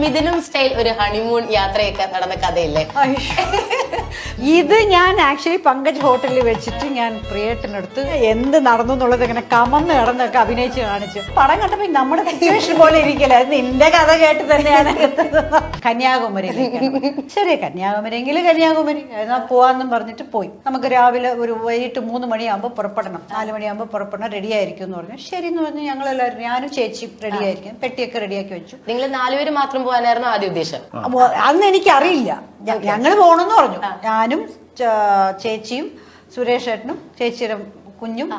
മിഥുനം style ഒരു honeymoon യാത്രയൊക്കെ നടന്ന കഥയില്ലേ? ഇത് ഞാൻ ആക്ച്വലി പങ്കജ് ഹോട്ടലിൽ വെച്ചിട്ട് ഞാൻ പ്രിയേട്ടനടുത്ത് എന്ത് നടന്നു എന്നുള്ളത് ഇങ്ങനെ കമന്ന് കിടന്നൊക്കെ അഭിനയിച്ച് കാണിച്ചു. പടം കണ്ടപ്പോ നമ്മുടെ സിറ്റുവേഷൻ പോലെ ഇരിക്കില്ല, നിന്റെ കഥ കേട്ട് തന്നെയാണ് കന്യാകുമരിയിലേക്ക്. ശരി, കന്യാകുമരിയെങ്കിലും കന്യാകുമരി എന്നാ പോവാന്നും പറഞ്ഞിട്ട് പോയി. നമുക്ക് രാവിലെ ഒരു വൈകിട്ട് 3 മണിയാകുമ്പോൾ പുറപ്പെടണം, 4 മണിയാകുമ്പോൾ പുറപ്പെടണം, റെഡി ആയിരിക്കും എന്ന് പറഞ്ഞു. ശരി എന്ന് പറഞ്ഞു. ഞങ്ങളെല്ലാവരും, ഞാനും ചേച്ചിയും റെഡി ആയിരിക്കും, പെട്ടിയൊക്കെ റെഡിയാക്കി വെച്ചു. നിങ്ങൾ 4 പേര് മാത്രം പോകാനായിരുന്നു ആദ്യ ഉദ്ദേശം? അന്ന് എനിക്കറിയില്ല, ഞങ്ങള് പോണെന്ന് പറഞ്ഞു. ഞാനും ചേച്ചിയും സുരേഷ് ഏട്ടനും ചേച്ചിയുടെ കുഞ്ഞും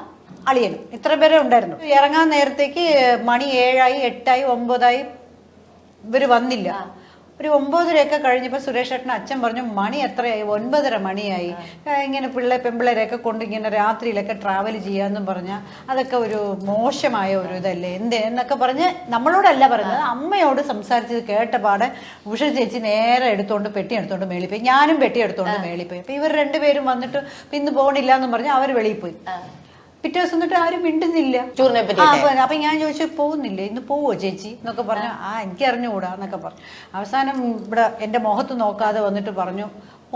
അളിയനും ഇത്ര പേരെ ഉണ്ടായിരുന്നു. ഇറങ്ങാൻ നേരത്തേക്ക് മണി 7 ആയി, 8 ആയി, 9 ആയി, ഇവര് വന്നില്ല. ഒരു 9:30 കഴിഞ്ഞപ്പോൾ സുരേഷ് ഏട്ടന് അച്ഛൻ പറഞ്ഞു, മണി എത്രയായി? 9:30 മണിയായി. ഇങ്ങനെ പെമ്പിള്ളേരെയൊക്കെ കൊണ്ട് ഇങ്ങനെ രാത്രിയിലൊക്കെ ട്രാവൽ ചെയ്യാന്നും പറഞ്ഞാൽ അതൊക്കെ ഒരു മോശമായ ഒരു ഇതല്ലേ, എന്നൊക്കെ പറഞ്ഞ് നമ്മളോടല്ല പറയുന്നത്, അമ്മയോട് സംസാരിച്ചത് കേട്ട പാടെ ഉഷ ചേച്ചി നേരെ പെട്ടി എടുത്തോണ്ട് മേളിൽ പോയി. ഞാനും പെട്ടി എടുത്തോണ്ട് മേളിൽ പോയി. അപ്പൊ ഇവർ രണ്ടുപേരും വന്നിട്ട് ഇന്ന് പോകണില്ല എന്നും പറഞ്ഞ് അവർ വെളിയിൽ പോയി. പിറ്റേ ദിവസം തൊട്ട് ആരും മിണ്ടുന്നില്ല. അപ്പൊ ഞാൻ ചോദിച്ചു, പോകുന്നില്ലേ, ഇന്ന് പോവോ ചേച്ചി എന്നൊക്കെ പറഞ്ഞു. എനിക്ക് അറിഞ്ഞുകൂടാ എന്നൊക്കെ പറഞ്ഞു. അവസാനം ഇവിടെ എന്റെ മുഖത്ത് നോക്കാതെ വന്നിട്ട് പറഞ്ഞു,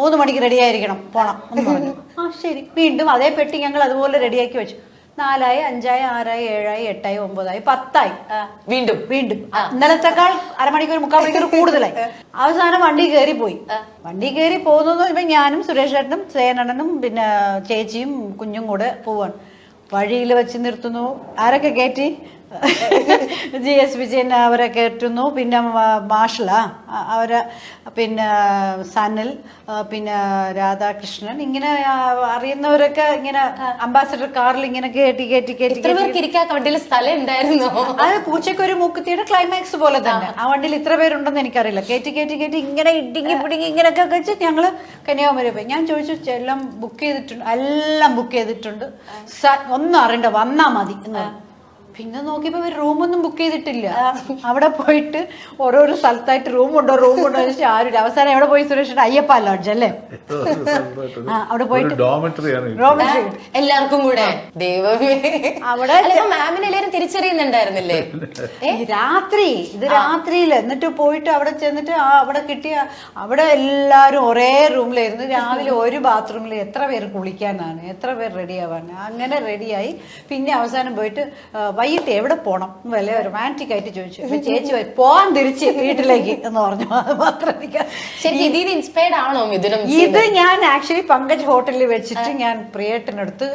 3 മണിക്ക് റെഡി ആയിരിക്കണം, പോണം എന്ന് പറഞ്ഞു. ശരി. വീണ്ടും അതേ പെട്ടി ഞങ്ങൾ അതുപോലെ റെഡിയാക്കി വെച്ചു. 4 ആയി, 5 ആയി, 6 ആയി, 7 ആയി, 8 ആയി, 9 ആയി, 10 ആയി. വീണ്ടും ഇന്നലത്തെക്കാൾ 1/2 മണിക്കൂർ 3/4 മണിക്കൂർ കൂടുതലായി. അവസാനം വണ്ടി കയറി പോയി. വണ്ടി കയറി പോകുന്നത് ഇപ്പൊ ഞാനും സുരേഷ് ഏട്ടനും സേനണ്ണനും പിന്നെ ചേച്ചിയും കുഞ്ഞും കൂടെ പോവാണ്. വഴിയിൽ വെച്ച് നിർത്തുന്നു. ആരൊക്കെ കയറ്റി? GS വിജയൻ അവരെ കയറ്റുന്നു. പിന്നെ മാഷല അവരെ, പിന്നെ സനൽ, പിന്നെ രാധാകൃഷ്ണൻ, ഇങ്ങനെ അറിയുന്നവരൊക്കെ ഇങ്ങനെ അംബാസഡർ കാറിൽ ഇങ്ങനെ വണ്ടിയിൽ സ്ഥലം ഉണ്ടായിരുന്നു. അത് പൂച്ചയ്ക്കൊരു മൂക്കുത്തിയുടെ ക്ലൈമാക്സ് പോലെ തന്നെ. ആ വണ്ടിയിൽ ഇത്ര പേരുണ്ടെന്ന് എനിക്കറിയില്ല. കയറ്റി ഇങ്ങനെ ഇടുങ്ങി പിടുങ്ങി ഇങ്ങനെയൊക്കെ വെച്ച് ഞങ്ങള് കന്യാകുമാരി പോയി. ഞാൻ ചോദിച്ചു, എല്ലാം ബുക്ക് ചെയ്തിട്ടുണ്ട്? എല്ലാം ബുക്ക് ചെയ്തിട്ടുണ്ട്, ഒന്നും അറിയണ്ട, വന്നാ മതി എന്ന് പറഞ്ഞു. പിന്നെ നോക്കിയപ്പോ റൂമൊന്നും ബുക്ക് ചെയ്തിട്ടില്ല. അവിടെ പോയിട്ട് ഓരോരോ സ്ഥലത്തായിട്ട് റൂമുണ്ടോ വെച്ചാൽ ആരും. അവസാനം എവിടെ പോയി സുരേഷ്? അയ്യപ്പ ലോഡ്ജ് അല്ലേ, അവിടെ പോയിട്ട് എല്ലാവർക്കും കൂടെ. ദൈവമേ, അവിടെ മാമിനെ എല്ലാവരും തിരിച്ചറിയുന്നുണ്ടായിരുന്നില്ലേ? രാത്രിയിൽ എന്നിട്ട് പോയിട്ട് അവിടെ ചെന്നിട്ട് അവിടെ കിട്ടിയ അവിടെ എല്ലാരും ഒരേ റൂമിലായിരുന്നു. രാവിലെ ഒരു ബാത്റൂമിൽ എത്ര പേര് കുളിക്കാനാണ്, എത്ര പേര് റെഡിയാവാണ്. അങ്ങനെ റെഡിയായി. പിന്നെ അവസാനം പോയിട്ട് വൈകിട്ട് എവിടെ പോണം വല്ല റൊമാൻറ്റിക് ആയിട്ട് ചോദിച്ചു. അപ്പൊ ചേച്ചി പോവാൻ തിരിച്ച് വീട്ടിലേക്ക് എന്ന് പറഞ്ഞു. അത് മാത്രം ഇൻസ്പയർഡ് ആണോ മിഥുനം? ഇത് ഞാൻ ആക്ച്വലി പങ്കജ് ഹോട്ടലിൽ വെച്ചിട്ട് ഞാൻ പ്രിയേട്ടനടുത്ത്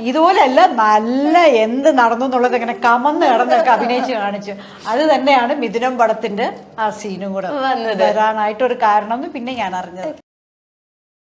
ഇതുപോലെയല്ല, നല്ല എന്ത് നടന്നു എന്നുള്ളത് ഇങ്ങനെ കമന്ന് കിടന്നൊക്കെ അഭിനയിച്ച് കാണിച്ചു. അത് തന്നെയാണ് മിഥുനം പടത്തിന്റെ ആ സീനും കൂടെ വരാനായിട്ടൊരു കാരണം എന്ന് പിന്നെ ഞാൻ അറിഞ്ഞത്.